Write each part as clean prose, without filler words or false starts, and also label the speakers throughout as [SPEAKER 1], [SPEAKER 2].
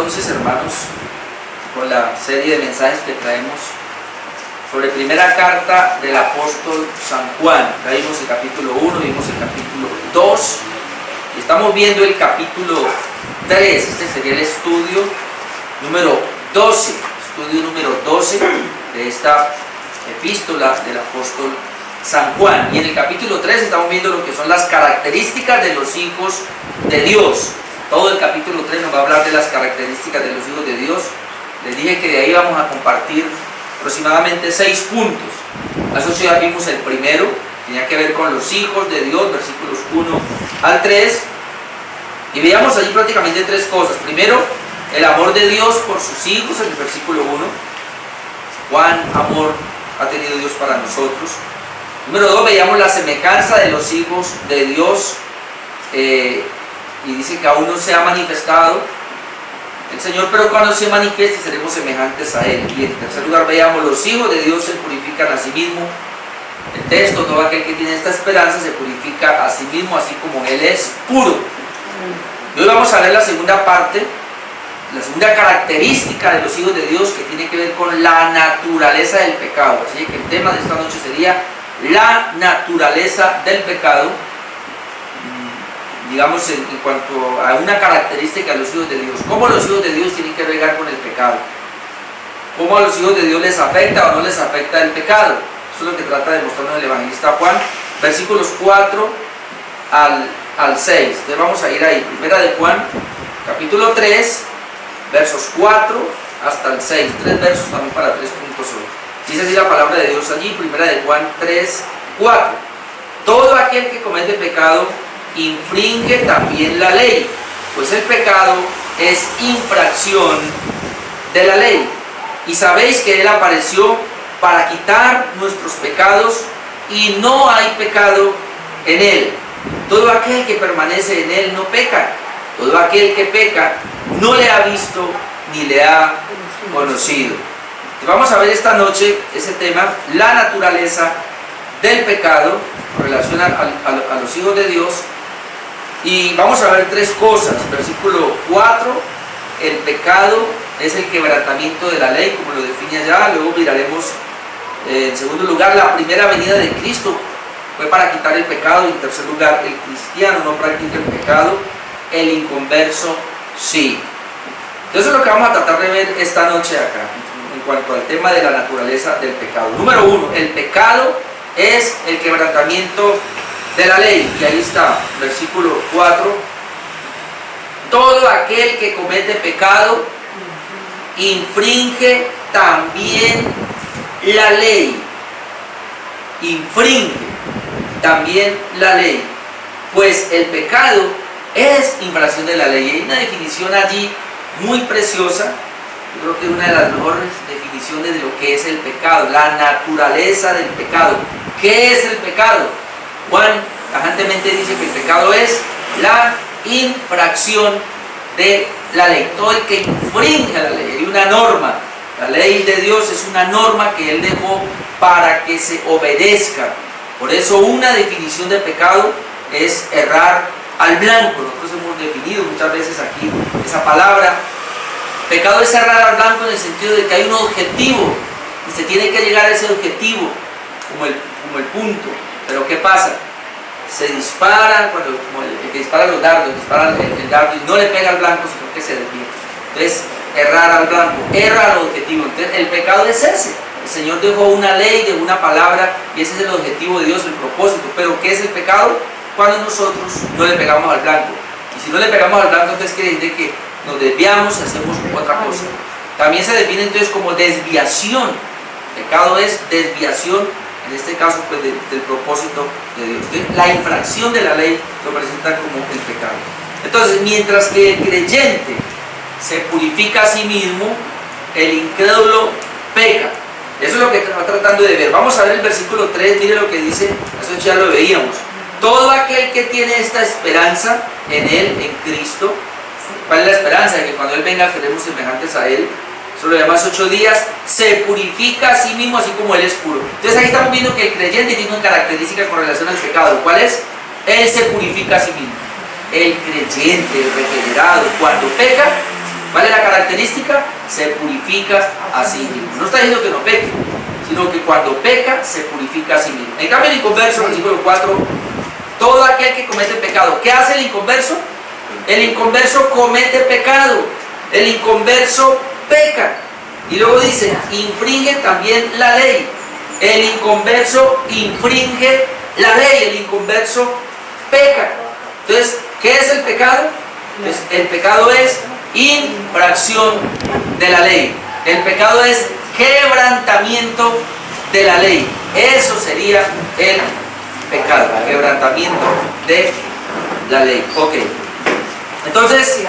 [SPEAKER 1] entonces, hermanos, con la serie de mensajes que traemos sobre primera carta del apóstol San Juan. Ya vimos el capítulo 1, vimos el capítulo 2, y estamos viendo el capítulo 3. Este sería el estudio número 12, de esta epístola del apóstol San Juan. Y en el capítulo 3 estamos viendo lo que son las características de los hijos de Dios. Todo el capítulo 3 nos va a hablar de las características de los hijos de Dios. Les dije que de ahí vamos a compartir aproximadamente 6 puntos. Hace 8 días vimos el primero, tenía que ver con los hijos de Dios, versículos 1 al 3. Y veíamos allí prácticamente 3 cosas. Primero, el amor de Dios por sus hijos, en el versículo 1. Cuán amor ha tenido Dios para nosotros. Número 2, veíamos la semejanza de los hijos de Dios. Y dice que aún no se ha manifestado el Señor, pero cuando se manifieste seremos semejantes a Él. Y en tercer lugar veíamos los hijos de Dios se purifican a sí mismos. El texto, todo aquel que tiene esta esperanza se purifica a sí mismo, así como Él es puro. Y hoy vamos a ver la segunda parte, la segunda característica de los hijos de Dios, que tiene que ver con la naturaleza del pecado. Así que el tema de esta noche sería la naturaleza del pecado, digamos en cuanto a una característica de los hijos de Dios. ¿Cómo los hijos de Dios tienen que bregar con el pecado? ¿Cómo a los hijos de Dios les afecta o no les afecta el pecado? Eso es lo que trata de mostrarnos el evangelista Juan, versículos 4 al 6. Entonces vamos a ir ahí. Primera de Juan, capítulo 3, versos 4 hasta el 6. 3 versos también para 3 puntos hoy. Dice así la palabra de Dios allí, primera de Juan 3, 4. Todo aquel que comete pecado infringe también la ley, pues el pecado es infracción de la ley. Y sabéis que Él apareció para quitar nuestros pecados, y no hay pecado en Él. Todo aquel que permanece en Él no peca. Todo aquel que peca no le ha visto ni le ha conocido. Y vamos a ver esta noche ese tema, la naturaleza del pecado, en relación a los hijos de Dios. Y vamos a ver 3 cosas. Versículo 4, el pecado es el quebrantamiento de la ley, como lo define allá. Luego miraremos, en segundo lugar, la primera venida de Cristo fue para quitar el pecado. Y en tercer lugar, el cristiano no practica el pecado, el inconverso sí. Entonces es lo que vamos a tratar de ver esta noche acá, en cuanto al tema de la naturaleza del pecado. Número 1, el pecado es el quebrantamiento de la ley. Y ahí está, versículo 4. Todo aquel que comete pecado infringe también la ley. Infringe también la ley, pues el pecado es infracción de la ley. Hay una definición allí muy preciosa. Yo creo que es una de las mejores definiciones de lo que es el pecado, la naturaleza del pecado. ¿Qué es el pecado? Juan tajantemente dice que el pecado es la infracción de la ley. Todo el que infringe la ley. Hay una norma. La ley de Dios es una norma que Él dejó para que se obedezca. Por eso una definición de pecado es errar al blanco. Nosotros hemos definido muchas veces aquí esa palabra. Pecado es errar al blanco en el sentido de que hay un objetivo y se tiene que llegar a ese objetivo como el punto. Pero ¿qué pasa? Se dispara, como el que dispara los dardos, dispara el dardo y no le pega al blanco, sino que se desvía. Entonces, errar al blanco, erra al objetivo. Entonces, el pecado es ese. El Señor dejó una ley, dejó una palabra, y ese es el objetivo de Dios, el propósito. Pero ¿qué es el pecado? Cuando nosotros no le pegamos al blanco. Y si no le pegamos al blanco, entonces quiere decir que nos desviamos y hacemos otra cosa. También se define entonces como desviación. Pecado es desviación, en este caso pues del propósito de Dios. Entonces, la infracción de la ley lo presenta como el pecado. Entonces, mientras que el creyente se purifica a sí mismo, el incrédulo peca. Eso es lo que está tratando de ver. Vamos a ver el versículo 3, mire lo que dice, eso ya lo veíamos. Todo aquel que tiene esta esperanza en Él, en Cristo. ¿Cuál es la esperanza? De que cuando Él venga seremos semejantes a Él. Eso lo llama 8 días, se purifica a sí mismo así como Él es puro. Entonces ahí estamos viendo que el creyente tiene una característica con relación al pecado. ¿Cuál es? Él se purifica a sí mismo. El creyente, el regenerado, cuando peca, ¿Cuál es la característica? Se purifica a sí mismo. No está diciendo que no peque, sino que cuando peca, se purifica a sí mismo. En cambio, el inconverso, versículo 4, todo aquel que comete pecado. ¿Qué hace el inconverso? El inconverso comete pecado. El inconverso peca. Y luego dice, infringe también la ley. El inconverso infringe la ley. El inconverso peca. Entonces, ¿qué es el pecado? Pues el pecado es infracción de la ley. El pecado es quebrantamiento de la ley. Eso sería el pecado, quebrantamiento de la ley. Ok. Entonces,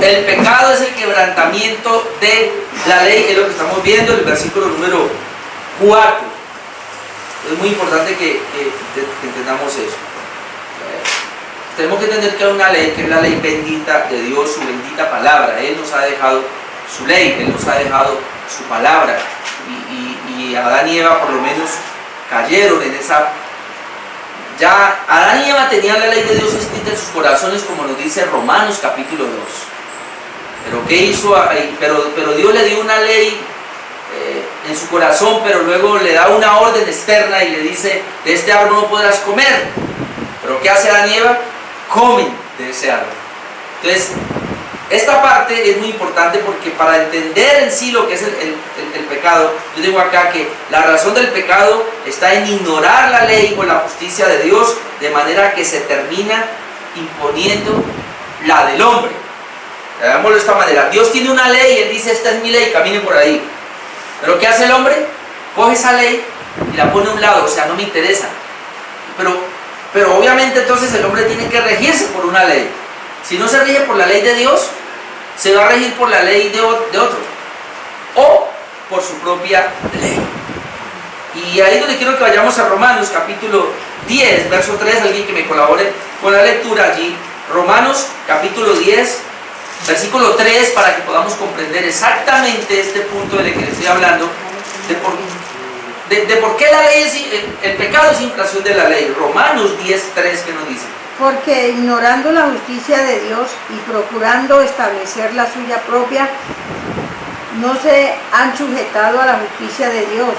[SPEAKER 1] el pecado es el quebrantamiento de la ley, es lo que estamos viendo en el versículo número 4. Es muy importante que entendamos eso. Tenemos que entender que hay una ley, que es la ley bendita de Dios, su bendita palabra. Él nos ha dejado su ley, Él nos ha dejado su palabra. Y Adán y Eva por lo menos cayeron en esa... Ya Adán y Eva tenían la ley de Dios escrita en sus corazones, como nos dice Romanos capítulo 2. Pero ¿qué hizo? Pero Dios le dio una ley en su corazón, pero luego le da una orden externa y le dice, de este árbol no podrás comer. Pero ¿qué hace Adán y Eva? Comen de ese árbol. Entonces, esta parte es muy importante porque para entender en sí lo que es el pecado, yo digo acá que la razón del pecado está en ignorar la ley o la justicia de Dios, de manera que se termina imponiendo la del hombre. Veámoslo de esta manera. Dios tiene una ley y Él dice, esta es mi ley, camine por ahí. Pero ¿qué hace el hombre? Coge esa ley y la pone a un lado, o sea, no me interesa. Pero obviamente entonces el hombre tiene que regirse por una ley. Si no se rige por la ley de Dios, se va a regir por la ley de otro. O por su propia ley. Y ahí es donde quiero que vayamos a Romanos capítulo 10, verso 3. Alguien que me colabore con la lectura allí. Romanos capítulo 10, versículo 3, para que podamos comprender exactamente este punto del que les estoy hablando. De por qué la ley el pecado es infracción de la ley. Romanos 10, 3, ¿qué nos dice?
[SPEAKER 2] Porque ignorando la justicia de Dios y procurando establecer la suya propia, no se han sujetado a la justicia de Dios.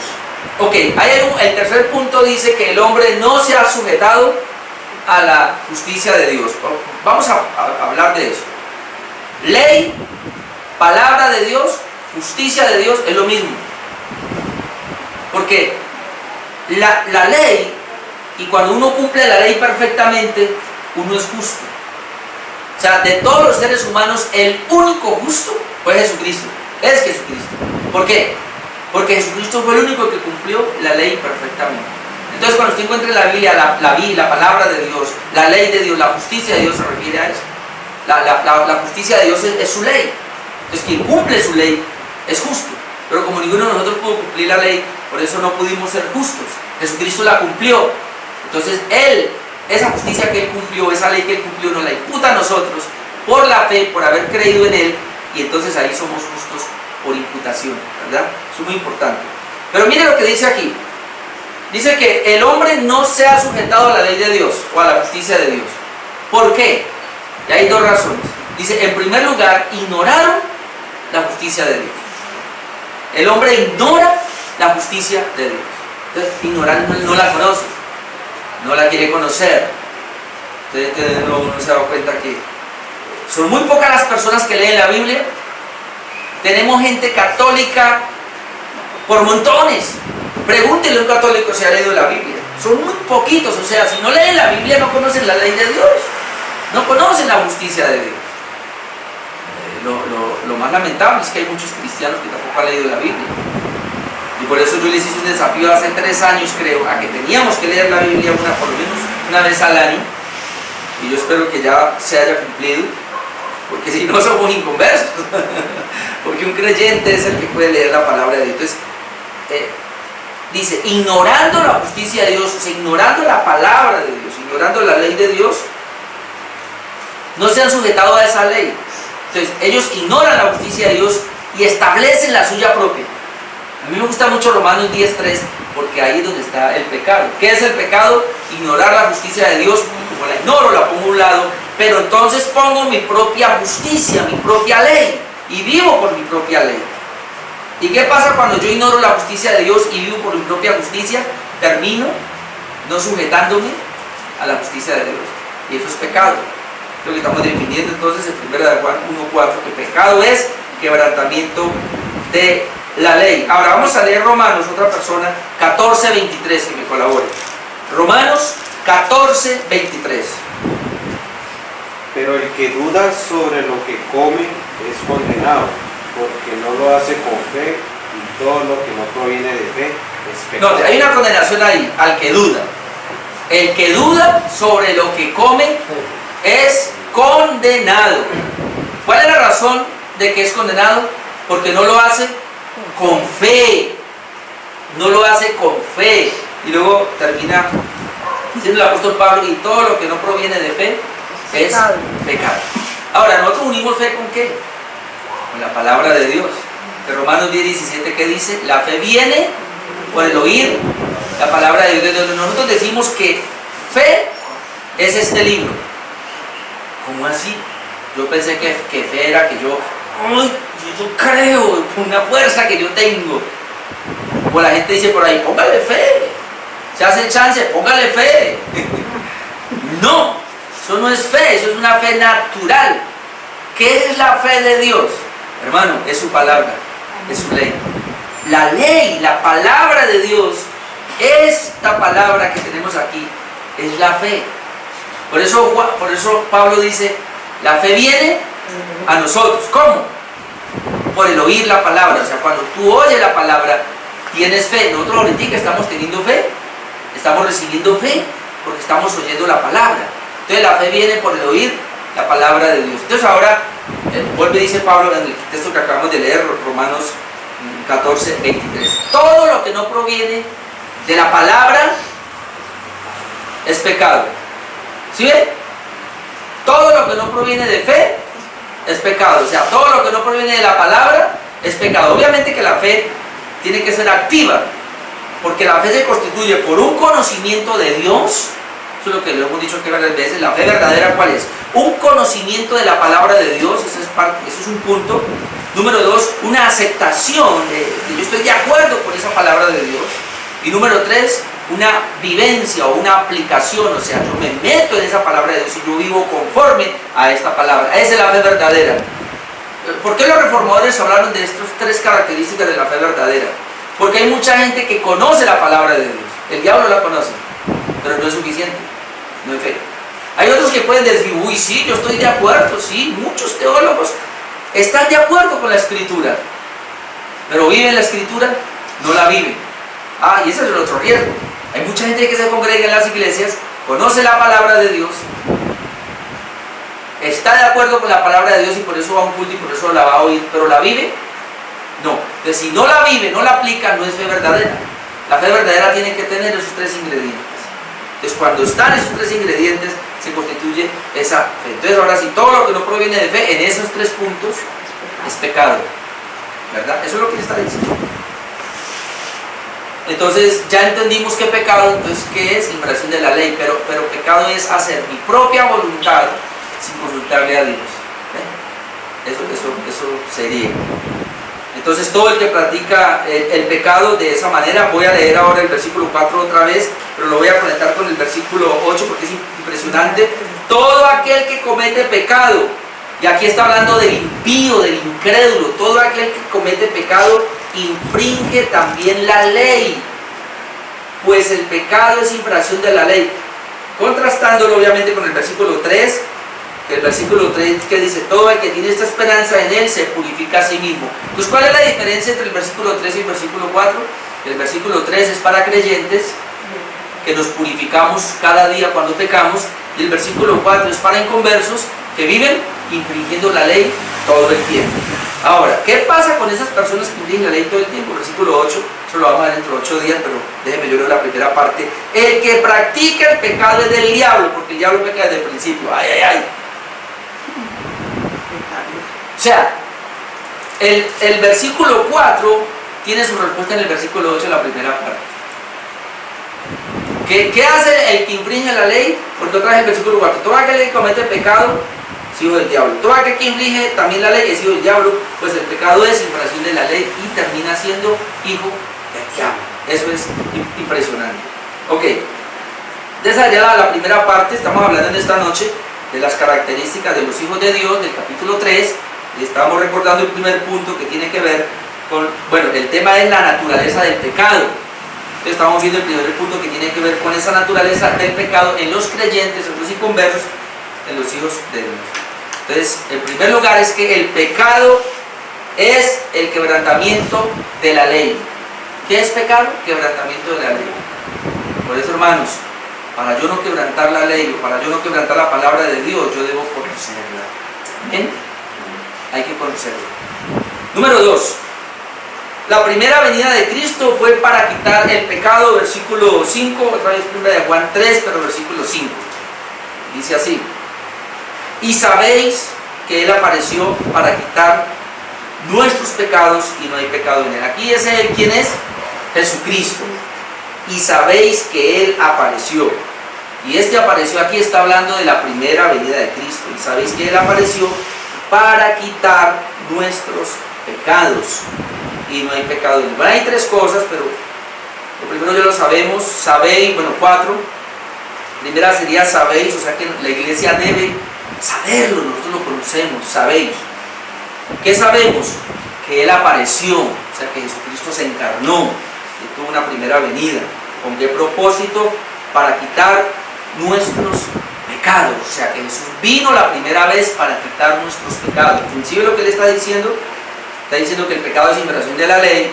[SPEAKER 1] Ok, el tercer punto dice que el hombre no se ha sujetado a la justicia de Dios. Vamos a hablar de eso. Ley, palabra de Dios, justicia de Dios es lo mismo. Porque la ley, y cuando uno cumple la ley perfectamente, uno es justo. O sea, de todos los seres humanos, el único justo fue Jesucristo. Es Jesucristo. ¿Por qué? Porque Jesucristo fue el único que cumplió la ley perfectamente. Entonces, cuando usted encuentre en la Biblia la palabra de Dios, la ley de Dios, la justicia de Dios, se refiere a eso. La justicia de Dios es su ley. Entonces, quien cumple su ley es justo. Pero como ninguno de nosotros pudo cumplir la ley, por eso no pudimos ser justos. Jesucristo la cumplió. Entonces Él, esa justicia que Él cumplió, esa ley que Él cumplió, nos la imputa a nosotros por la fe, por haber creído en Él, y entonces ahí somos justos por imputación, ¿verdad? Eso es muy importante. Pero mire lo que dice aquí. Dice que el hombre no se ha sujetado a la ley de Dios o a la justicia de Dios. ¿Por qué? Y hay dos razones. Dice, en primer lugar, ignoraron la justicia de Dios. El hombre ignora la justicia de Dios. Entonces, ignorando, no la conoce, no la quiere conocer. Entonces, uno se da cuenta que son muy pocas las personas que leen la Biblia. Tenemos gente católica por montones. Pregúntenle a un católico si ha leído la Biblia. Son muy poquitos, o sea, si no leen la Biblia no conocen la ley de Dios, no conocen la justicia de Dios. Lo más lamentable es que hay muchos cristianos que tampoco han leído la Biblia. Y por eso yo les hice un desafío hace 3 años, creo, a que teníamos que leer la Biblia por lo menos una vez al año. Y yo espero que ya se haya cumplido, porque si no somos inconversos. Porque un creyente es el que puede leer la palabra de Dios. Entonces, dice, ignorando la justicia de Dios, o sea, ignorando la palabra de Dios, ignorando la ley de Dios, no se han sujetado a esa ley. Entonces, ellos ignoran la justicia de Dios y establecen la suya propia. A mí me gusta mucho Romanos 10:3, porque ahí es donde está el pecado. ¿Qué es el pecado? Ignorar la justicia de Dios, y como la ignoro, la pongo a un lado pero entonces pongo mi propia justicia, mi propia ley, y vivo por mi propia ley. ¿Y qué pasa cuando yo ignoro la justicia de Dios y vivo por mi propia justicia? Termino no sujetándome a la justicia de Dios, y eso es pecado. Lo que estamos definiendo entonces en 1 Juan 1:4, que pecado es quebrantamiento de la ley. Ahora vamos a leer Romanos, otra persona, 14:23, que me colabore. Romanos 14:23.
[SPEAKER 3] Pero el que duda sobre lo que come es condenado, porque no lo hace con fe, y todo lo que no proviene de fe es pecado.
[SPEAKER 1] No, hay una condenación ahí, al que duda. El que duda sobre lo que come es condenado. ¿Cuál es la razón de que es condenado? Porque no lo hace con fe. No lo hace con fe. Y luego termina diciendo el apóstol Pablo, y todo lo que no proviene de fe es pecado. Ahora, ¿nosotros unimos fe con qué? Con la palabra de Dios. De Romanos 10:17, ¿qué dice? La fe viene por el oír la palabra de Dios. Nosotros decimos que fe es este libro. ¿Cómo así? Yo pensé que fe era que yo creo, una fuerza que yo tengo. O la gente dice por ahí, póngale fe. Se hace chance, póngale fe. No, eso no es fe, eso es una fe natural. ¿Qué es la fe de Dios? Hermano, es su palabra, es su ley. La ley, la palabra de Dios, esta palabra que tenemos aquí, es la fe. Por eso Pablo dice, la fe viene a nosotros. ¿Cómo? Por el oír la palabra. O sea, cuando tú oyes la palabra, tienes fe. Nosotros ahorita estamos teniendo fe, estamos recibiendo fe, porque estamos oyendo la palabra. Entonces la fe viene por el oír la palabra de Dios. Entonces ahora, vuelve dice Pablo en el texto que acabamos de leer, Romanos 14:23. Todo lo que no proviene de la palabra es pecado. ¿Sí ven? Todo lo que no proviene de fe es pecado. O sea, todo lo que no proviene de la palabra es pecado. Obviamente que la fe tiene que ser activa, porque la fe se constituye por un conocimiento de Dios. Eso es lo que le hemos dicho aquí varias veces. La fe verdadera, ¿cuál es? Un conocimiento de la palabra de Dios. Eso es un punto. Número 2, una aceptación de yo estoy de acuerdo con esa palabra de Dios. Y número 3, una vivencia o una aplicación. O sea, yo me meto en esa palabra de Dios y yo vivo conforme a esta palabra. Esa es la fe verdadera. ¿Por qué los reformadores hablaron de estas 3 características de la fe verdadera? Porque hay mucha gente que conoce la palabra de Dios. El diablo la conoce, pero no es suficiente, no es fe. Hay otros que pueden decir, uy, sí, yo estoy de acuerdo, sí, muchos teólogos están de acuerdo con la Escritura, pero viven la Escritura, no la viven. Y ese es el otro riesgo. Hay mucha gente que se congrega en las iglesias, conoce la palabra de Dios, está de acuerdo con la palabra de Dios y por eso va a un culto y por eso la va a oír, pero ¿la vive? No. Entonces, si no la vive, no la aplica, no es fe verdadera. La fe verdadera tiene que tener esos 3 ingredientes. Entonces, cuando están esos 3 ingredientes, se constituye esa fe. Entonces, ahora sí, todo lo que no proviene de fe, en esos 3 puntos, es pecado. ¿Verdad? Eso es lo que le está diciendo. Entonces, ya entendimos qué pecado, entonces, ¿qué es? Infracción de la ley. Pero pecado es hacer mi propia voluntad sin consultarle a Dios. Eso sería. Entonces todo el que practica el pecado de esa manera, voy a leer ahora el versículo 4 otra vez, pero lo voy a conectar con el versículo 8 porque es impresionante. Todo aquel que comete pecado, y aquí está hablando del impío, del incrédulo, todo aquel que comete pecado infringe también la ley, pues el pecado es infracción de la ley. Contrastándolo obviamente con el versículo 3, que el versículo 3 que dice, todo el que tiene esta esperanza en él se purifica a sí mismo. Pues ¿cuál es la diferencia entre el versículo 3 y el versículo 4? El versículo 3 es para creyentes, que nos purificamos cada día cuando pecamos, y el versículo 4 es para inconversos, que viven infringiendo la ley todo el tiempo. Ahora, ¿qué pasa con esas personas que infringen la ley todo el tiempo? Versículo 8, eso lo vamos a ver dentro de 8 días, pero déjenme yo leo la primera parte. El que practica el pecado es del diablo, porque el diablo peca desde el principio. ¡Ay, ay, ay! O sea, el versículo 4 tiene su respuesta en el versículo 8, la primera parte. ¿Qué hace el que infringe la ley? Porque otra vez el versículo 4, todo aquel que comete pecado es hijo del diablo. Todo aquel que infringe también la ley es hijo del diablo, pues el pecado es infracción de la ley y termina siendo hijo del diablo. Eso es impresionante. Ok, esa sería la primera parte. Estamos hablando en esta noche de las características de los hijos de Dios, del capítulo 3, y estamos recordando el primer punto que tiene que ver con, bueno, el tema es la naturaleza del pecado. Estamos viendo el primer punto que tiene que ver con esa naturaleza del pecado en los creyentes, en los inconversos, en los hijos de Dios. Entonces, en primer lugar es que el pecado es el quebrantamiento de la ley. ¿Qué es pecado? Quebrantamiento de la ley. Por eso, hermanos, para yo no quebrantar la ley o para yo no quebrantar la palabra de Dios, yo debo conocerla. ¿Amén? Hay que conocerla. Número 2. La primera venida de Cristo fue para quitar el pecado, versículo 5, otra vez primera de Juan 3, pero versículo 5. Dice así: y sabéis que Él apareció para quitar nuestros pecados y no hay pecado en Él. Aquí es Él, ¿quién es? Jesucristo. Y sabéis que Él apareció. Y este apareció aquí está hablando de la primera venida de Cristo. Y sabéis que Él apareció para quitar nuestros pecados y no hay pecado en Él. Bueno, hay tres cosas, pero lo primero ya lo sabemos. Sabéis, bueno, 4. Primera sería sabéis, o sea que la iglesia debe saberlo, nosotros lo conocemos, sabéis. ¿Qué sabemos? Que Él apareció, o sea que Jesucristo se encarnó y tuvo una primera venida. ¿Con qué propósito? Para quitar nuestros pecados, o sea que Jesús vino la primera vez para quitar nuestros pecados. Inclusive lo que Él está diciendo que el pecado es infracción de la ley.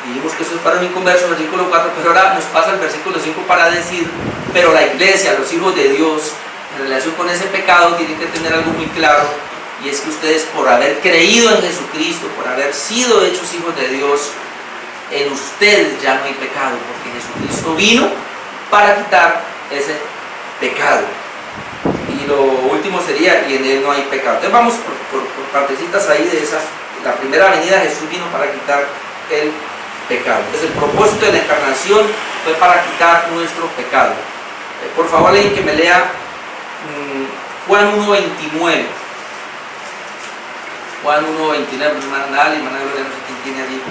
[SPEAKER 1] Dijimos que eso es para un inconverso, versículo 4, pero ahora nos pasa el versículo 5 para decir, pero la iglesia, los hijos de Dios, en relación con ese pecado, tienen que tener algo muy claro, y es que ustedes, por haber creído en Jesucristo, por haber sido hechos hijos de Dios, en ustedes ya no hay pecado, porque Jesucristo vino para quitar ese pecado. Y lo último sería, y en Él no hay pecado. Entonces vamos por partecitas ahí de esa. La primera venida Jesús vino para quitar el pecado. Entonces el propósito de la encarnación fue para quitar nuestro pecado. Por favor, alguien que me lea Juan 1:29. Juan 1:29, hermana Nali, hermana Gloria, no sé quién tiene allí.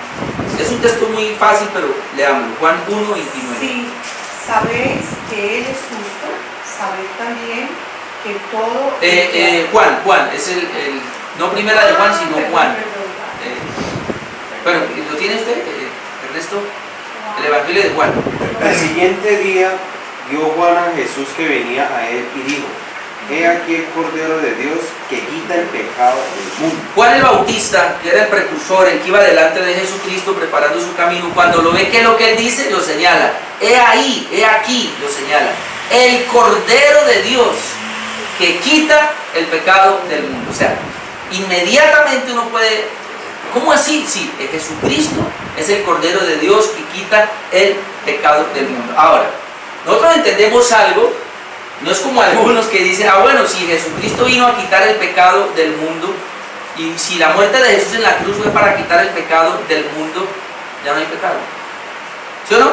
[SPEAKER 1] Es un texto muy fácil, pero leámoslo. Juan 1:29.
[SPEAKER 4] Sí, sabéis que Él es justo, sabéis también que todo...
[SPEAKER 1] Juan, es el no primera de Juan, sino Juan. Bueno, ¿lo tiene usted, Ernesto? El Evangelio de Juan.
[SPEAKER 3] El siguiente día vio Juan a Jesús que venía a él y dijo: he aquí el Cordero de Dios que quita el pecado del mundo.
[SPEAKER 1] Juan el Bautista, que era el precursor, el que iba delante de Jesucristo preparando su camino, cuando lo ve, ¿qué es lo que él dice? Lo señala. He ahí, he aquí, lo señala. El Cordero de Dios que quita el pecado del mundo. O sea, inmediatamente uno puede... ¿Cómo así? Sí, Jesucristo es el Cordero de Dios que quita el pecado del mundo. Ahora, nosotros entendemos algo. No es como algunos que dicen, bueno, si Jesucristo vino a quitar el pecado del mundo, y si la muerte de Jesús en la cruz fue para quitar el pecado del mundo, ya no hay pecado. ¿Sí o no?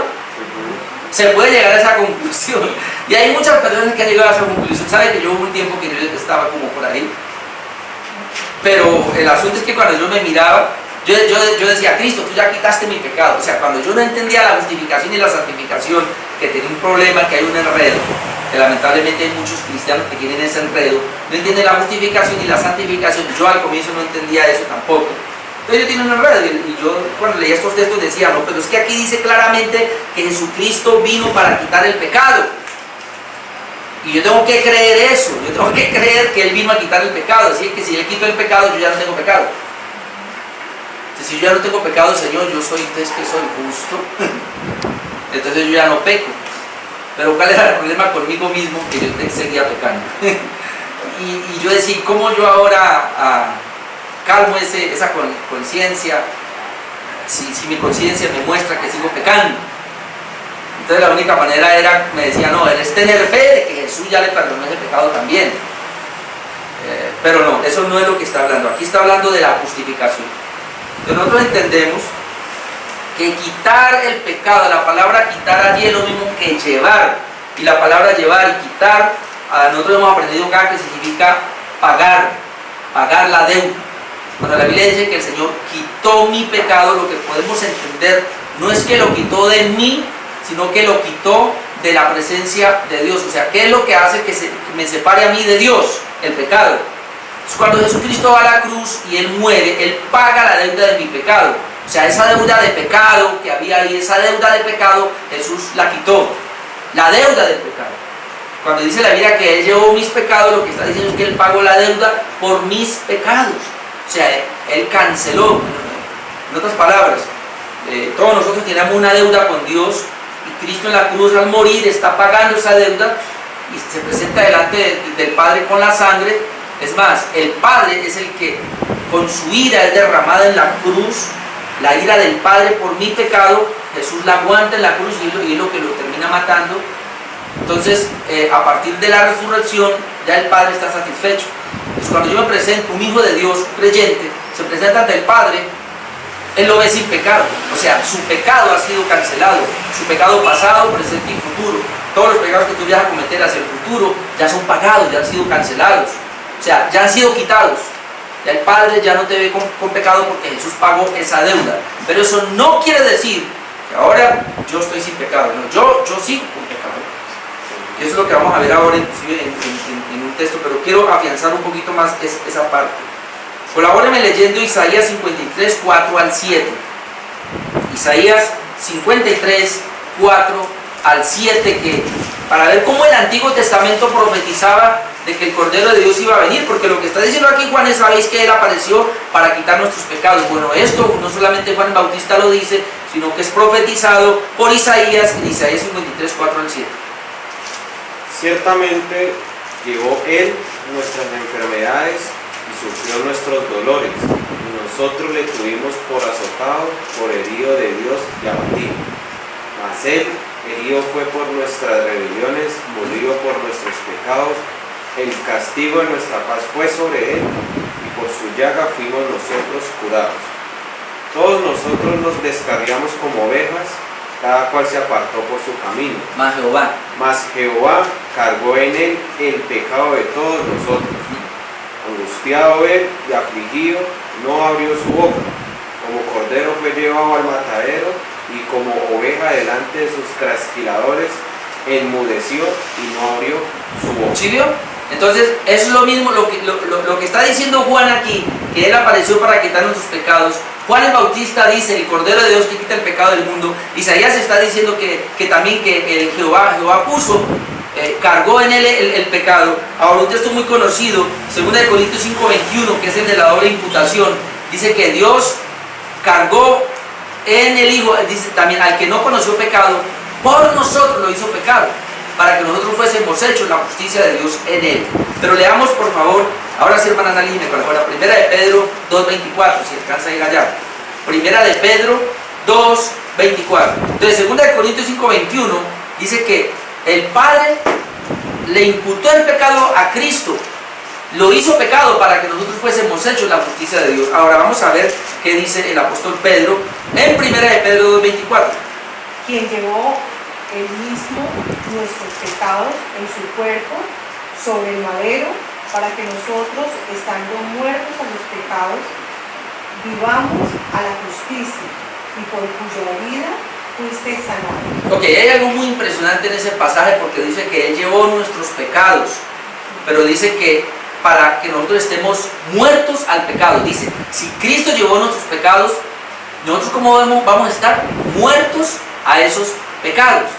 [SPEAKER 1] Se puede llegar a esa conclusión. Y hay muchas personas que han llegado a esa conclusión. ¿Sabe que yo hubo un tiempo que yo estaba como por ahí? Pero el asunto es que cuando yo me miraba, yo decía, Cristo, tú ya quitaste mi pecado. O sea, cuando yo no entendía la justificación y la santificación, que tenía un problema, que hay un enredo, que lamentablemente hay muchos cristianos que tienen ese enredo, no entienden la justificación y la santificación. Yo al comienzo no entendía eso tampoco. Entonces yo tenía un enredo y yo cuando leía estos textos decía, no, pero es que aquí dice claramente que Jesucristo vino para quitar el pecado. Y yo tengo que creer eso, yo tengo que creer que Él vino a quitar el pecado. Así que si Él quitó el pecado, yo ya no tengo pecado. Entonces, si yo ya no tengo pecado, Señor, yo soy, entonces que soy justo. Entonces yo ya no peco. Pero ¿cuál era el problema conmigo mismo? Que yo seguía pecando. y yo decía, ¿cómo yo ahora calmo esa conciencia? Si mi conciencia me muestra que sigo pecando. Entonces la única manera era, me decía, no, es tener fe de que Jesús ya le perdonó ese pecado también. Pero no, eso no es lo que está hablando. Aquí está hablando de la justificación. Entonces nosotros entendemos que quitar el pecado, la palabra quitar allí es lo mismo que llevar, y la palabra llevar y quitar, nosotros hemos aprendido acá que significa pagar la deuda. Cuando la Biblia dice que el Señor quitó mi pecado, lo que podemos entender no es que lo quitó de mí, sino que lo quitó de la presencia de Dios. O sea, ¿qué es lo que hace que me separe a mí de Dios? El pecado. Entonces, cuando Jesucristo va a la cruz y Él muere, Él paga la deuda de mi pecado. O sea, esa deuda de pecado que había ahí, esa deuda de pecado, Jesús la quitó. La deuda del pecado. Cuando dice la Biblia que Él llevó mis pecados, lo que está diciendo es que Él pagó la deuda por mis pecados. O sea, Él canceló. En otras palabras, todos nosotros tenemos una deuda con Dios, y Cristo en la cruz al morir está pagando esa deuda y se presenta delante del Padre con la sangre. Es más, el Padre es el que con su ira es derramada en la cruz, la ira del Padre por mi pecado. Jesús la aguanta en la cruz y es lo que lo termina matando. Entonces, a partir de la resurrección, ya el Padre está satisfecho. Entonces, cuando yo me presento, un hijo de Dios, un creyente, se presenta ante el Padre, Él lo ve sin pecado. O sea, su pecado ha sido cancelado. Su pecado pasado, presente y futuro. Todos los pecados que tú vayas a cometer hacia el futuro ya son pagados, ya han sido cancelados. O sea, ya han sido quitados. Ya el Padre ya no te ve con pecado porque Jesús pagó esa deuda. Pero eso no quiere decir que ahora yo estoy sin pecado. No, yo sigo con pecado. Y eso es lo que vamos a ver ahora, inclusive en un texto, pero quiero afianzar un poquito más esa parte. Colabóreme leyendo Isaías 53, 4 al 7. Isaías 53, 4 al 7, que para ver cómo el Antiguo Testamento profetizaba de que el Cordero de Dios iba a venir, porque lo que está diciendo aquí Juan es, sabéis que Él apareció para quitar nuestros pecados. Bueno, esto no solamente Juan Bautista lo dice, sino que es profetizado por Isaías en Isaías 53, 4 al 7.
[SPEAKER 3] Ciertamente llevó Él nuestras enfermedades y sufrió nuestros dolores, y nosotros le tuvimos por azotado, por herido de Dios y abatido. Mas Él herido fue por nuestras rebeliones, molido por nuestros pecados. El castigo de nuestra paz fue sobre Él, y por su llaga fuimos nosotros curados. Todos nosotros nos descarriamos como ovejas, cada cual se apartó por su camino. Mas Jehová cargó en Él el pecado de todos nosotros. Angustiado Él y afligido, no abrió su boca. Como cordero fue llevado al matadero, y como oveja delante de sus trasquiladores, enmudeció y no abrió su boca.
[SPEAKER 1] ¿Sí vio? Entonces, eso es lo mismo lo que está diciendo Juan aquí, que Él apareció para quitar nuestros pecados. Juan el Bautista dice, el Cordero de Dios que quita el pecado del mundo. Isaías está diciendo que también que el Jehová puso, cargó en Él el pecado. Ahora, un texto muy conocido, 2 Corintios 5:21, que es el de la doble imputación, dice que Dios cargó en el Hijo, dice también, al que no conoció pecado, por nosotros lo hizo pecado, para que nosotros fuésemos hechos la justicia de Dios en Él. Pero leamos, por favor, ahora sí, hermana Analí, me colabora, Primera de Pedro 2:24, si alcanza a ir allá. Primera de Pedro 2:24. Entonces, 2 Corintios 5:21 dice que el Padre le imputó el pecado a Cristo, lo hizo pecado para que nosotros fuésemos hechos la justicia de Dios. Ahora vamos a ver qué dice el apóstol Pedro en Primera de Pedro 2:24.
[SPEAKER 4] Quien llevó él mismo nuestros pecados en su cuerpo sobre el madero, para que nosotros, estando muertos a los pecados, vivamos a la justicia, y por cuya vida fuiste sanado.
[SPEAKER 1] Ok, hay algo muy impresionante en ese pasaje, porque dice que Él llevó nuestros pecados, pero dice que para que nosotros estemos muertos al pecado. Dice, si Cristo llevó nuestros pecados, nosotros ¿cómo vamos a estar? Muertos a esos pecados.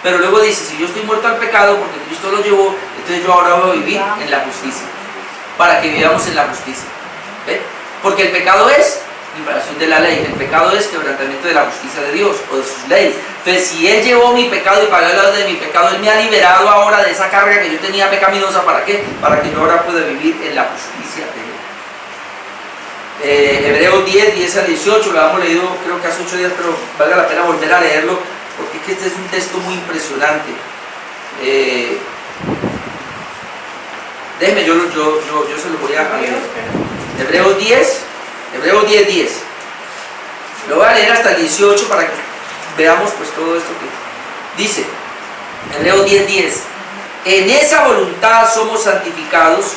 [SPEAKER 1] Pero luego dice, si yo estoy muerto al pecado porque Cristo lo llevó, entonces yo ahora voy a vivir en la justicia, para que vivamos en la justicia. ¿Ve? Porque el pecado es violación de la ley, el pecado es quebrantamiento de la justicia de Dios o de sus leyes. Entonces, si Él llevó mi pecado y pagó la deuda de mi pecado, Él me ha liberado ahora de esa carga que yo tenía pecaminosa. ¿Para qué? Para que yo ahora pueda vivir en la justicia de Él. Hebreos 10 al 18, lo hemos leído creo que hace 8 días, pero valga la pena volver a leerlo, porque es que este es un texto muy impresionante. Déjeme, yo se lo voy a leer. Hebreos 10. Lo voy a leer hasta el 18 para que veamos pues todo esto que dice. Hebreos 10:10. En esa voluntad somos santificados.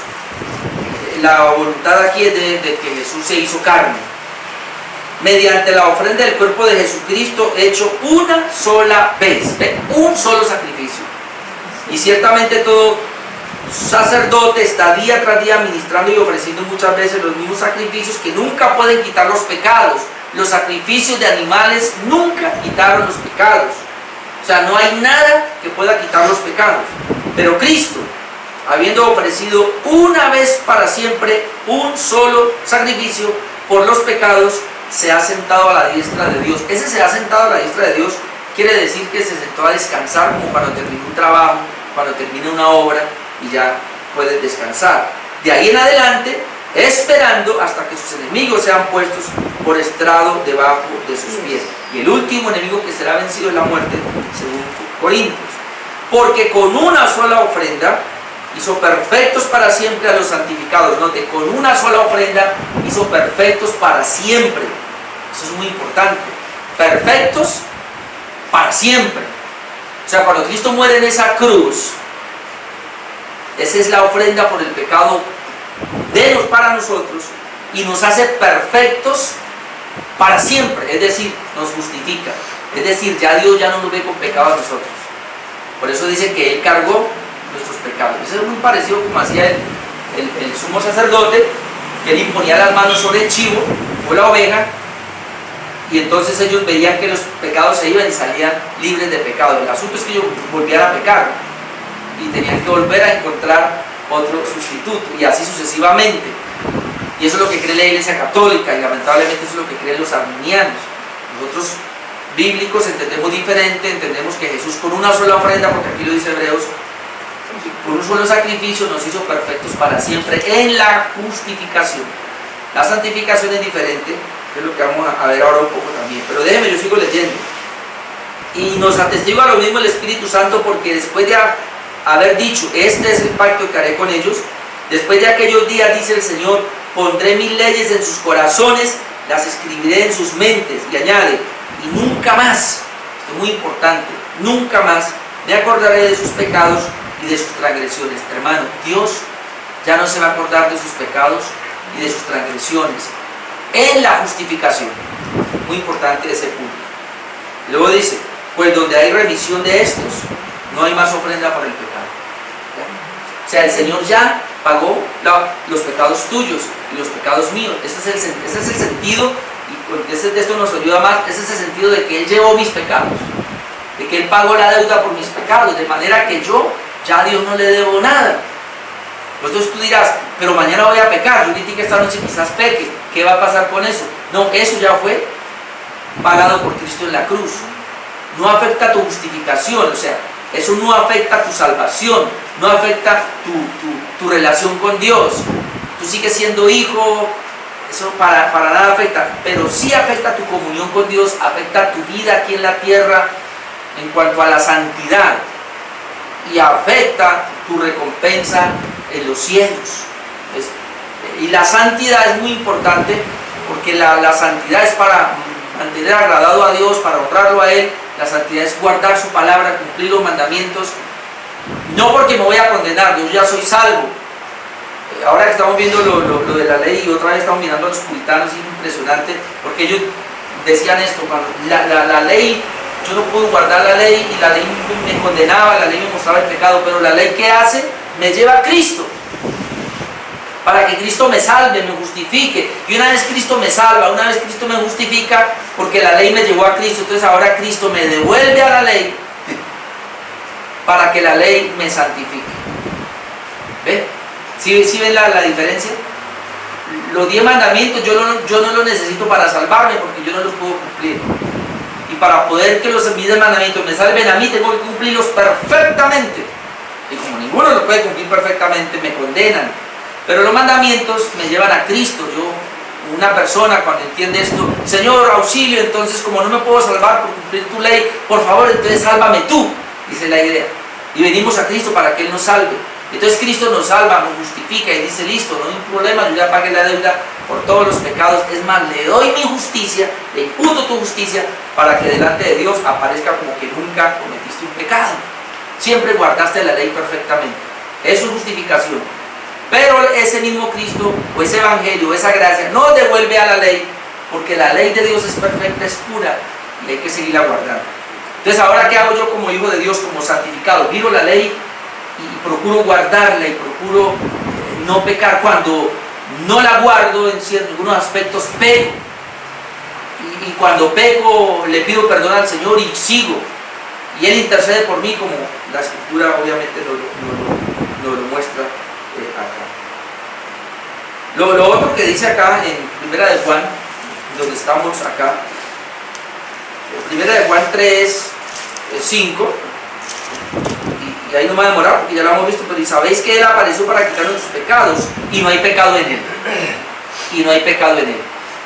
[SPEAKER 1] La voluntad aquí es de que Jesús se hizo carne, mediante la ofrenda del cuerpo de Jesucristo hecho una sola vez. ¿Ve? Un solo sacrificio. Y ciertamente todo sacerdote está día tras día ministrando y ofreciendo muchas veces los mismos sacrificios que nunca pueden quitar los pecados. Los sacrificios de animales nunca quitaron los pecados. O sea, no hay nada que pueda quitar los pecados. Pero Cristo, habiendo ofrecido una vez para siempre un solo sacrificio por los pecados, se ha sentado a la diestra de Dios. Ese se ha sentado a la diestra de Dios quiere decir que se sentó a descansar, como cuando termina un trabajo, cuando termina una obra y ya puede descansar. De ahí en adelante, esperando hasta que sus enemigos sean puestos por estrado debajo de sus pies. Y el último enemigo que será vencido es la muerte, según Corintios. Porque con una sola ofrenda hizo perfectos para siempre a los santificados. Note, con una sola ofrenda hizo perfectos para siempre. Eso es muy importante. Perfectos para siempre. O sea, cuando Cristo muere en esa cruz, esa es la ofrenda por el pecado de los para nosotros y nos hace perfectos para siempre. Es decir, nos justifica. Es decir, ya Dios ya no nos ve con pecado a nosotros. Por eso dice que Él cargó nuestros pecados. Eso es muy parecido como hacía el sumo sacerdote, que Él imponía las manos sobre el chivo o la oveja, y entonces ellos veían que los pecados se iban y salían libres de pecado. El asunto es que ellos volvieran a pecar y tenían que volver a encontrar otro sustituto, y así sucesivamente. Y eso es lo que cree la Iglesia Católica, y lamentablemente eso es lo que creen los arminianos. Nosotros bíblicos entendemos diferente, entendemos que Jesús con una sola ofrenda, porque aquí lo dice Hebreos, por un solo sacrificio nos hizo perfectos para siempre en la justificación. La santificación es diferente, que es lo que vamos a ver ahora un poco también. Pero déjenme, yo sigo leyendo. Y nos atestigua lo mismo el Espíritu Santo, porque después de haber dicho, este es el pacto que haré con ellos, después de aquellos días, dice el Señor, pondré mis leyes en sus corazones, las escribiré en sus mentes. Y añade, y nunca más, esto es muy importante, nunca más me acordaré de sus pecados y de sus transgresiones. Hermano, Dios ya no se va a acordar de sus pecados y de sus transgresiones en la justificación. Muy importante ese punto. Luego dice, pues donde hay remisión de estos, no hay más ofrenda por el pecado. ¿Ya? O sea, el Señor ya pagó los pecados tuyos y los pecados míos. Ese es el sentido, y este texto nos ayuda más. Ese es el sentido de que Él llevó mis pecados, de que Él pagó la deuda por mis pecados, de manera que yo ya a Dios no le debo nada. Entonces tú dirás, pero mañana voy a pecar, yo dije que esta noche quizás peque, ¿qué va a pasar con eso? No, eso ya fue pagado por Cristo en la cruz. No afecta tu justificación, o sea, eso no afecta tu salvación, no afecta tu relación con Dios. Tú sigues siendo hijo, eso para nada afecta, pero sí afecta tu comunión con Dios, afecta tu vida aquí en la tierra en cuanto a la santidad, y afecta tu recompensa en los cielos. Y la santidad es muy importante, porque la santidad es para mantener agradado a Dios, para honrarlo a Él. La santidad es guardar su palabra, cumplir los mandamientos, no porque me voy a condenar, yo ya soy salvo. Ahora que estamos viendo lo de la ley, y otra vez estamos mirando a los puritanos, es impresionante, porque ellos decían esto, cuando la ley, yo no puedo guardar la ley, y la ley me condenaba, la ley me mostraba el pecado, pero la ley, ¿qué hace? Me lleva a Cristo, para que Cristo me salve, me justifique. Y una vez Cristo me salva, una vez Cristo me justifica, porque la ley me llevó a Cristo, entonces ahora Cristo me devuelve a la ley para que la ley me santifique. ¿Ven? ¿Sí ven la diferencia? Los 10 mandamientos yo no los necesito para salvarme, porque yo no los puedo cumplir. Y para poder que los 10 mandamientos me salven a mí, tengo que cumplirlos perfectamente. Y como ninguno los puede cumplir perfectamente, me condenan. Pero los mandamientos me llevan a Cristo. Una persona cuando entiende esto, Señor, auxilio, entonces como no me puedo salvar por cumplir tu ley, por favor, entonces sálvame tú, dice la idea. Y venimos a Cristo para que Él nos salve. Entonces Cristo nos salva, nos justifica y dice, listo, no hay un problema, yo ya pagué la deuda por todos los pecados. Es más, le doy mi justicia, le imputo tu justicia para que delante de Dios aparezca como que nunca cometiste un pecado. Siempre guardaste la ley perfectamente. Eso es justificación. Pero ese mismo Cristo, o ese evangelio, esa gracia, nos devuelve a la ley, porque la ley de Dios es perfecta, es pura, y hay que seguirla guardando. Entonces, ¿ahora qué hago yo como hijo de Dios, como santificado? Miro la ley y procuro guardarla y procuro no pecar. Cuando no la guardo en algunos aspectos, peco. Y cuando peco, le pido perdón al Señor y sigo. Y Él intercede por mí, como la Escritura obviamente nos lo muestra acá. Lo otro que dice acá en 1 de Juan, donde estamos acá, 1 de Juan 3, 5, y ahí no me voy a demorar porque ya lo hemos visto, pero y sabéis que Él apareció para quitar nuestros pecados y no hay pecado en Él. Y no hay pecado en Él.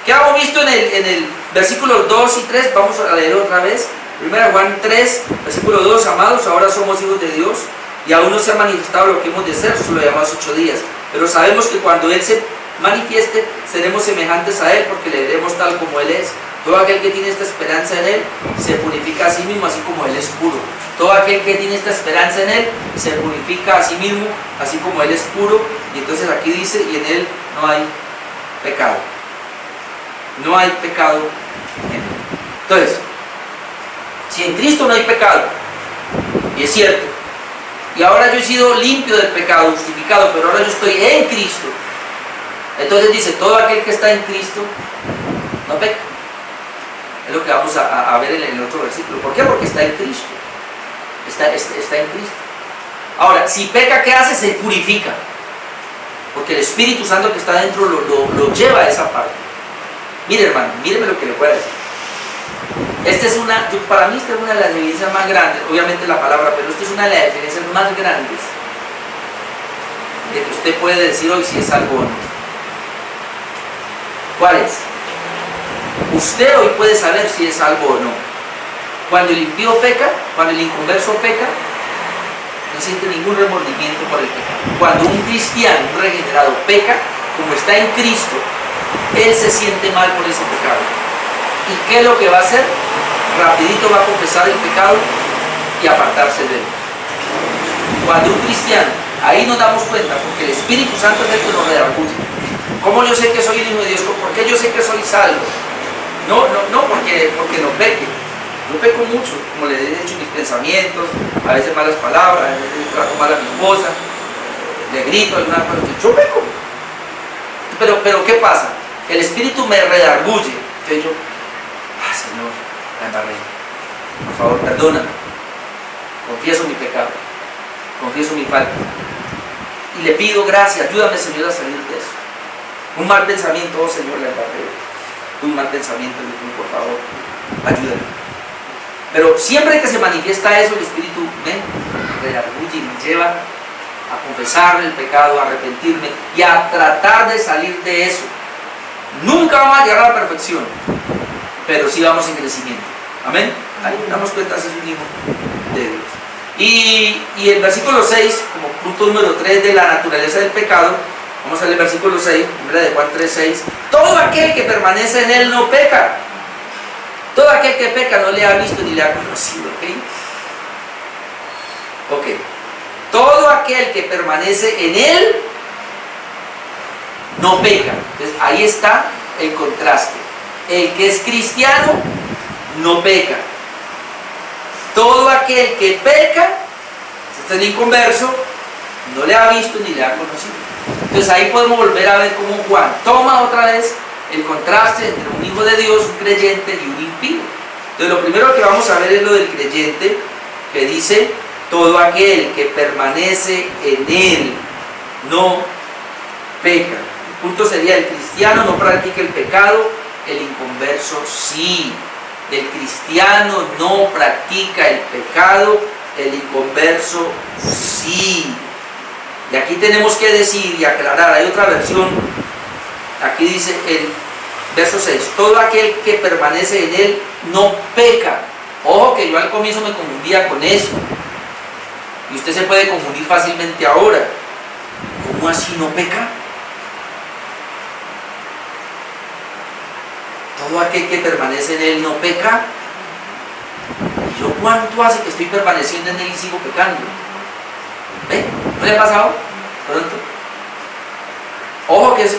[SPEAKER 1] ¿Qué hemos visto en el versículos 2 y 3? Vamos a leer otra vez. 1 Juan 3, versículo 2, amados, ahora somos hijos de Dios y aún no se ha manifestado lo que hemos de ser, solo llamados 8 días. Pero sabemos que cuando Él se manifieste, seremos semejantes a Él porque le veremos tal como Él es. Todo aquel que tiene esta esperanza en Él se purifica a sí mismo, así como Él es puro. Todo aquel que tiene esta esperanza en Él se purifica a sí mismo, así como Él es puro. Y entonces aquí dice, y en Él no hay pecado. No hay pecado en Él. Entonces, si en Cristo no hay pecado, y es cierto, y ahora yo he sido limpio del pecado, justificado, pero ahora yo estoy en Cristo, entonces dice, todo aquel que está en Cristo no peca. Es lo que vamos a ver en el otro versículo. ¿Por qué? Porque está en Cristo. Está en Cristo. Ahora, si peca, ¿qué hace? Se purifica. Porque el Espíritu Santo que está dentro lo lleva a esa parte. Mire, hermano, míreme lo que le puedo decir. Para mí esta es una de las evidencias más grandes, obviamente la palabra, pero esta es una de las evidencias más grandes de que usted puede decir hoy si es salvo o no. ¿Cuál es? Usted hoy puede saber si es salvo o no. Cuando el impío peca, cuando el inconverso peca, no siente ningún remordimiento por el pecado. Cuando un cristiano, un regenerado, peca, como está en Cristo, él se siente mal por ese pecado. ¿Y qué es lo que va a hacer? Rapidito va a confesar el pecado y apartarse de él. Cuando un cristiano, ahí nos damos cuenta, porque el Espíritu Santo es el que nos redarguye. ¿Cómo yo sé que soy el hijo de Dios? ¿Por qué yo sé que soy salvo? No porque no peque. Yo peco mucho, como le he dicho, mis pensamientos, a veces malas palabras, a veces trato mal a mi esposa, le grito alguna cosa. Yo peco. Pero ¿qué pasa? El Espíritu me redarguye. Entonces yo, Señor, la embarré. Por favor, perdóname. Confieso mi pecado. Confieso mi falta. Y le pido gracia, ayúdame, Señor, a salir de eso. Un mal pensamiento, oh Señor, la embarré. Un mal pensamiento, por favor, ayúdame. Pero siempre que se manifiesta eso, el Espíritu me redarguye y me lleva a confesar el pecado, a arrepentirme y a tratar de salir de eso. Nunca vamos a llegar a la perfección, pero sí vamos en crecimiento. Amén. Ahí nos damos cuenta que es un hijo de Dios. Y el versículo 6, como punto número 3 de la naturaleza del pecado, vamos a leer el versículo 6, de Juan 3:6. Todo aquel que permanece en él no peca. Todo aquel que peca no le ha visto ni le ha conocido. Ok. Todo aquel que permanece en él no peca. Entonces ahí está el contraste. El que es cristiano no peca. Todo aquel que peca, si está en el inconverso, no le ha visto ni le ha conocido. Entonces ahí podemos volver a ver cómo Juan toma otra vez el contraste entre un hijo de Dios, un creyente y un impío. Entonces lo primero que vamos a ver es lo del creyente, que dice, todo aquel que permanece en él no peca. El punto sería, el cristiano no practica el pecado, el inconverso sí. El cristiano no practica el pecado, el inconverso sí. Y aquí tenemos que decir y aclarar, hay otra versión, aquí dice el verso 6, todo aquel que permanece en él no peca. Ojo que yo al comienzo me confundía con eso. Y usted se puede confundir fácilmente ahora. ¿Cómo así no peca? Todo aquel que permanece en él no peca. ¿Y yo cuánto hace que estoy permaneciendo en él y sigo pecando? ¿Ve? ¿No le ha pasado? Pronto. Ojo que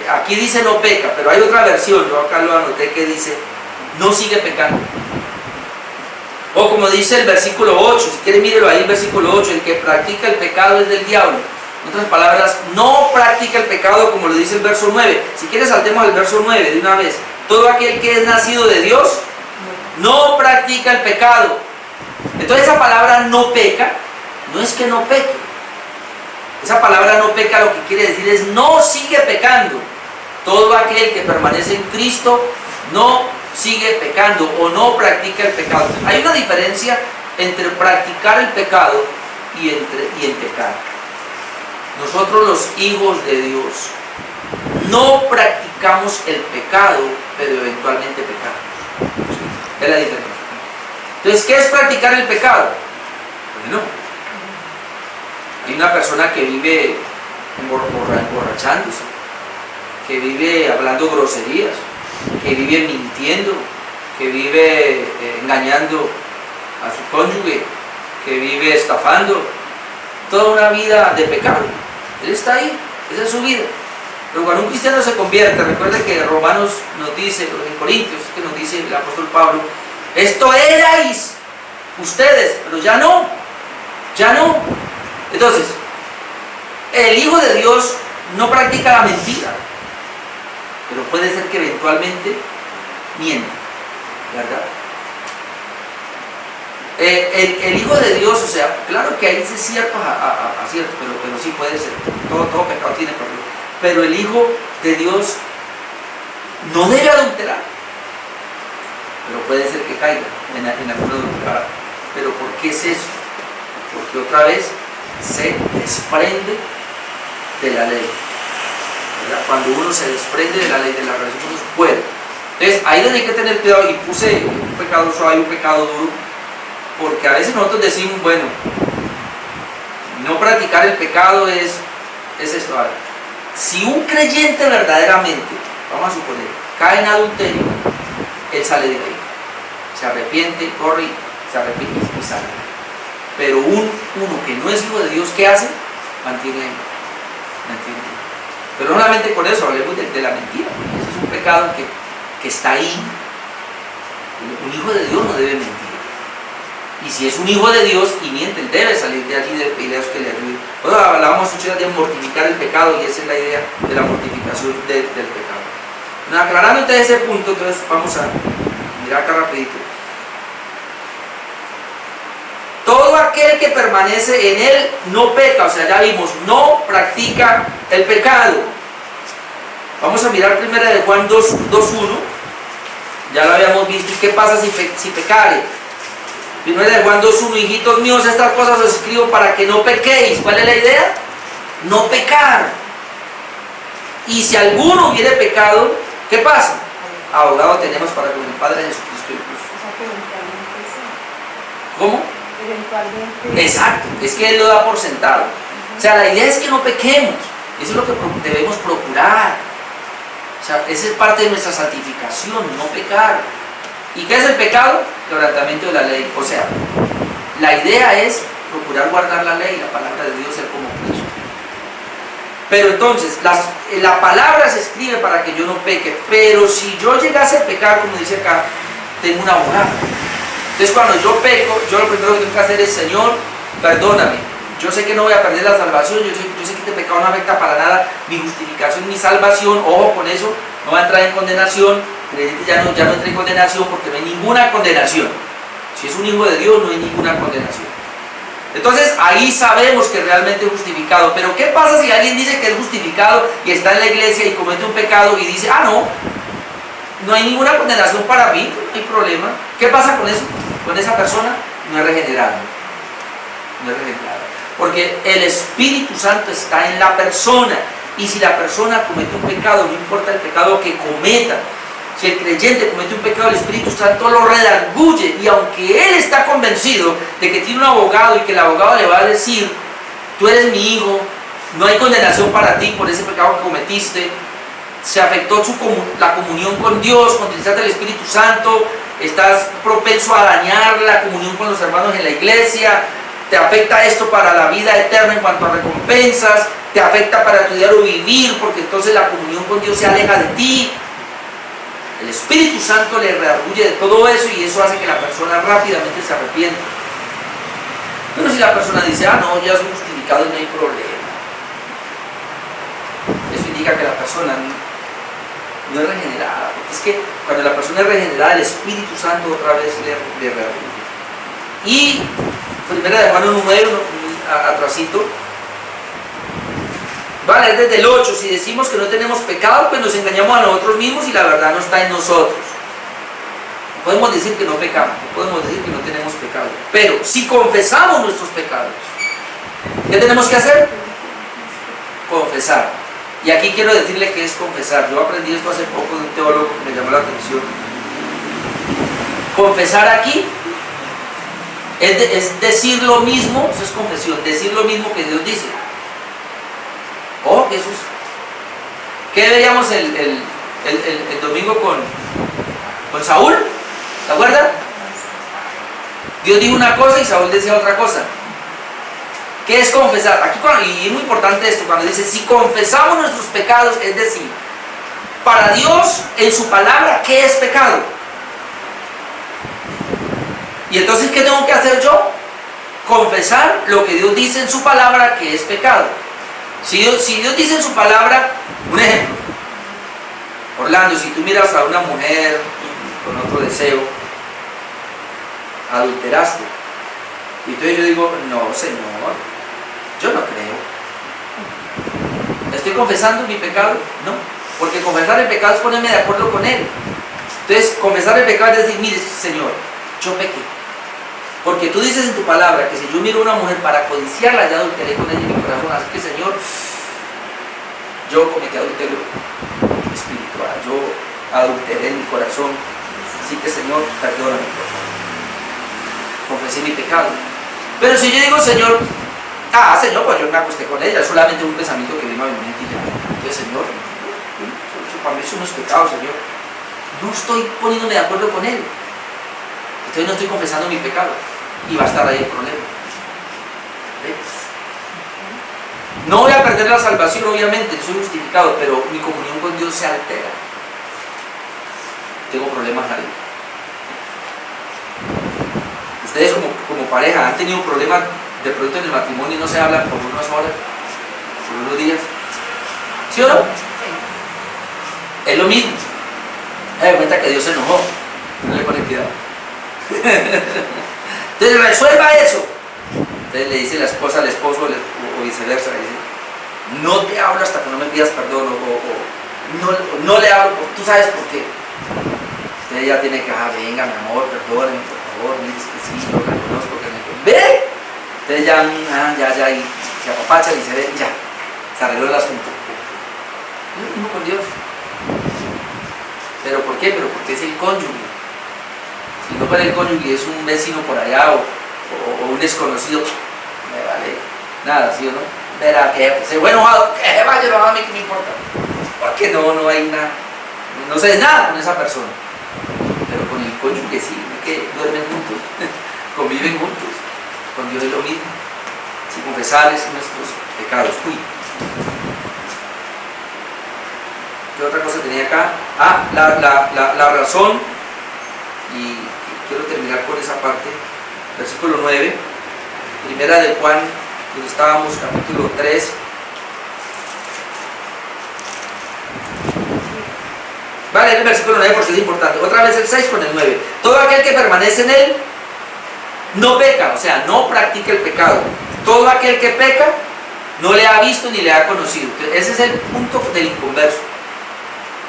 [SPEAKER 1] aquí dice no peca, pero hay otra versión, yo acá lo anoté, que dice no sigue pecando. O como dice el versículo 8, si quiere mírelo ahí, el versículo 8, el que practica el pecado es del diablo. En otras palabras, no practica el pecado como lo dice el verso 9. Si quiere saltemos al verso 9 de una vez. Todo aquel que es nacido de Dios no practica el pecado. Entonces esa palabra no peca, no es que no peque. Esa palabra no peca lo que quiere decir es no sigue pecando. Todo aquel que permanece en Cristo no sigue pecando o no practica el pecado. Hay una diferencia entre practicar el pecado y en pecar. Nosotros los hijos de Dios no practicamos el pecado, pero eventualmente pecamos. Es la diferencia. Entonces, ¿qué es practicar el pecado? Bueno, hay una persona que vive emborrachándose, que vive hablando groserías, que vive mintiendo, que vive engañando a su cónyuge, que vive estafando, toda una vida de pecado. Él está ahí, esa es su vida. Pero cuando un cristiano se convierte, recuerde que Romanos nos dice, en Corintios, que nos dice el apóstol Pablo, esto erais ustedes, pero ya no, ya no. Entonces, el Hijo de Dios no practica la mentira, pero puede ser que eventualmente mienta, ¿verdad? El Hijo de Dios, o sea, claro que hay ciertos aciertos, pero sí puede ser, todo pecado tiene perdón. Pero el Hijo de Dios no debe adulterar, pero puede ser que caiga en alguna adulterada. ¿Pero por qué es eso? Porque otra vez se desprende de la ley, ¿verdad? Cuando uno se desprende de la ley, de la relación con Dios, puede. Entonces, ahí donde hay que tener cuidado, y puse un pecado suave y un pecado duro, porque a veces nosotros decimos, bueno, no practicar el pecado es esto. Si un creyente verdaderamente, vamos a suponer, cae en adulterio, él sale de ahí, se arrepiente, corre, se arrepiente y sale. Pero uno que no es hijo de Dios, ¿qué hace? Mantiene ahí. Pero no solamente con eso, hablemos de la mentira, porque ese es un pecado que está ahí. Un hijo de Dios no debe mentir. Y si es un hijo de Dios y miente, él debe salir de allí, de peleas que le ayuden. Bueno, hablábamos muchas de mortificar el pecado, y esa es la idea de la mortificación del pecado. Bueno, aclarando entonces ese punto, entonces vamos a mirar acá rapidito. Todo aquel que permanece en él no peca, o sea, ya vimos, no practica el pecado. Vamos a mirar primero de Juan 2:1, ya lo habíamos visto. ¿Y qué pasa si pecare? Primero de Juan 2:1, hijitos míos, estas cosas os escribo para que no pequéis. ¿Cuál es la idea? No pecar. Y si alguno hubiere pecado, ¿qué pasa? Abogado tenemos para con el Padre Jesucristo el justo. ¿Cómo?
[SPEAKER 4] Eventualmente.
[SPEAKER 1] Exacto, es que Él lo da por sentado. O sea, la idea es que no pequemos. Eso es lo que debemos procurar. O sea, esa es parte de nuestra santificación, no pecar. ¿Y qué es el pecado? Quebrantamiento de la ley. O sea, la idea es procurar guardar la ley, la palabra de Dios, ser como Cristo. Pero entonces, la palabra se escribe para que yo no peque. Pero si yo llegase a pecar, como dice acá, tengo un abogado. Entonces, cuando yo peco, yo lo primero que tengo que hacer es, Señor, perdóname. Yo sé que no voy a perder la salvación, yo sé que este pecado no afecta para nada mi justificación, mi salvación. Ojo con eso, no va a entrar en condenación. Ya no entra en condenación porque no hay ninguna condenación. Si es un hijo de Dios, no hay ninguna condenación. Entonces ahí sabemos que realmente es justificado. Pero ¿qué pasa si alguien dice que es justificado y está en la iglesia y comete un pecado y dice, no hay ninguna condenación para mí, no hay problema? ¿Qué pasa con eso? Con esa persona no es regenerado. No es regenerado. Porque el Espíritu Santo está en la persona. Y si la persona comete un pecado, no importa el pecado que cometa, Si el creyente comete un pecado, el Espíritu Santo lo redarguye, y aunque él está convencido de que tiene un abogado y que el abogado le va a decir: tú eres mi hijo, no hay condenación para ti por ese pecado que cometiste, se afectó la comunión con Dios, contristaste al Espíritu Santo, estás propenso a dañar la comunión con los hermanos en la iglesia, te afecta esto para la vida eterna en cuanto a recompensas, te afecta para tu diario vivir, porque entonces la comunión con Dios se aleja de ti. El Espíritu Santo le redarguye de todo eso, y eso hace que la persona rápidamente se arrepienta. Pero si la persona dice: ah, no, ya soy justificado y no hay problema, eso indica que la persona no es regenerada, porque es que cuando la persona es regenerada, el Espíritu Santo otra vez le redarguye. Y primera de Juan 1:9, atrasito, vale, desde el 8, si decimos que no tenemos pecado, pues nos engañamos a nosotros mismos y la verdad no está en nosotros. No podemos decir que no pecamos, no podemos decir que no tenemos pecado, pero si confesamos nuestros pecados, ¿qué tenemos que hacer? Confesar. Y aquí quiero decirle qué es confesar. Yo aprendí esto hace poco de un teólogo que me llamó la atención. Confesar aquí es decir lo mismo, eso es confesión, decir lo mismo que Dios dice. Oh, Jesús. ¿Qué veíamos el domingo con Saúl? ¿Se acuerdan? Dios dijo una cosa y Saúl decía otra cosa. ¿Qué es confesar? Aquí, y es muy importante esto, cuando dice: si confesamos nuestros pecados, es decir, para Dios, en su palabra, ¿qué es pecado? Y entonces, ¿qué tengo que hacer yo? Confesar lo que Dios dice en su palabra que es pecado. Si Dios dice en su palabra, un ejemplo, Orlando, si tú miras a una mujer con otro deseo, adulteraste, y entonces yo digo: no, Señor, yo no creo. ¿Estoy confesando mi pecado? No, porque confesar el pecado es ponerme de acuerdo con Él. Entonces, confesar el pecado es decir: mire, Señor, yo pequé. Porque tú dices en tu palabra que si yo miro a una mujer para codiciarla, ya adulteré con ella en mi corazón. Así que, Señor, yo cometí adulterio espiritual, yo adulteré en mi corazón. Así que, Señor, perdóname. Confesé mi pecado. Pero si yo digo: Señor, Señor, pues yo me acosté con ella, solamente un pensamiento que vino a mi mente y ya. Entonces, Señor, para mí son unos pecados, Señor. No estoy poniéndome de acuerdo con Él. Entonces no estoy confesando mi pecado. Y va a estar ahí el problema. ¿Ves? No voy a perder la salvación, obviamente, soy justificado, pero mi comunión con Dios se altera. Tengo problemas ahí. Ustedes como pareja han tenido problemas de pronto en el matrimonio y no se hablan por unas horas, por unos días. ¿Sí o no? Es lo mismo. Se da cuenta que Dios se enojó. No le pone cuidado. Entonces resuelva eso. Entonces le dice la esposa al esposo o viceversa. Dice: no te hablo hasta que no me pidas perdón, o no le hablo, tú sabes por qué. Entonces ella tiene que: venga, mi amor, perdóname, por favor, me dices que sí, yo reconozco que me... ¿Ve? Entonces ya, y se apapacha y se ve, ya, se arregló el asunto. Es lo mismo con Dios. ¿Pero por qué? Pero porque es el cónyuge. Si no fuera el cónyuge, es un vecino por allá o un desconocido, me vale nada, ¿sí o no? Verá que se fue enojado, que vaya enojado, a mí que me importa. Porque no hay nada, no se ve nada con esa persona. Pero con el cónyuge sí, que duermen juntos, conviven juntos. Con Dios es lo mismo. Si confesarles nuestros pecados. ¿Qué otra cosa tenía acá? La razón, y quiero terminar con esa parte. Versículo 9, primera de Juan, donde estábamos, capítulo 3. Vale, el versículo 9 porque es importante. Otra vez el 6 con el 9. Todo aquel que permanece en él no peca, o sea, no practica el pecado. Todo aquel que peca no le ha visto ni le ha conocido. Entonces, ese es el punto del inconverso.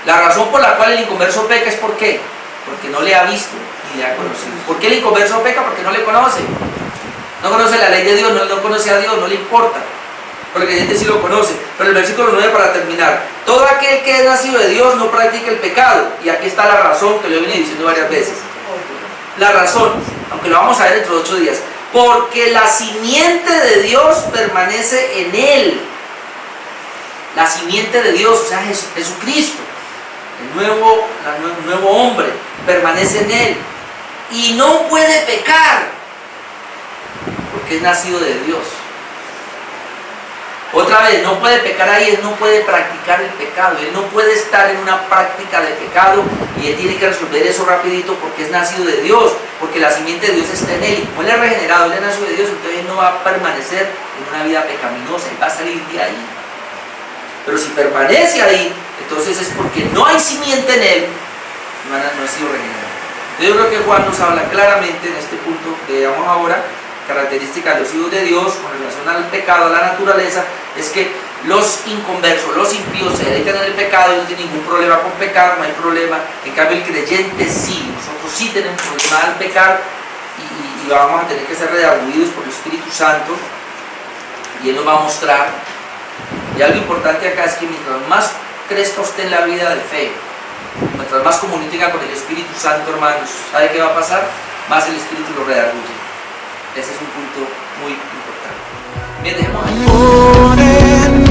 [SPEAKER 1] La razón por la cual el inconverso peca es ¿por qué? Porque no le ha visto ni le ha conocido. ¿Por qué el inconverso peca? Porque no le conoce. No conoce la ley de Dios, no conoce a Dios, no le importa. Porque el creyente sí lo conoce. Pero el versículo 9 para terminar. Todo aquel que es nacido de Dios no practica el pecado. Y aquí está la razón que lo he venido diciendo varias veces. La razón, aunque lo vamos a ver dentro de 8 días. Porque la simiente de Dios permanece en él. La simiente de Dios, o sea, Jesucristo, el nuevo hombre, permanece en él. Y no puede pecar, porque es nacido de Dios. Otra vez, no puede pecar ahí, él no puede practicar el pecado, él no puede estar en una práctica de pecado y él tiene que resolver eso rapidito porque es nacido de Dios, porque la simiente de Dios está en él y como él es regenerado, él es nacido de Dios, entonces él no va a permanecer en una vida pecaminosa, él va a salir de ahí. Pero si permanece ahí, entonces es porque no hay simiente en él, no ha sido regenerado. Yo creo que Juan nos habla claramente en este punto que veamos ahora, características de los hijos de Dios con relación al pecado, a la naturaleza, es que los inconversos, los impíos se dedican al pecado y no tienen ningún problema con pecar, no hay problema. En cambio el creyente sí, nosotros sí tenemos problema al pecar y vamos a tener que ser redarguidos por el Espíritu Santo y Él nos va a mostrar. Y algo importante acá es que mientras más crezca usted en la vida de fe, mientras más comunica con el Espíritu Santo, hermanos, ¿sabe qué va a pasar? Más el Espíritu lo redarguye. Ese es un punto muy importante. Bien, dejemos ahí.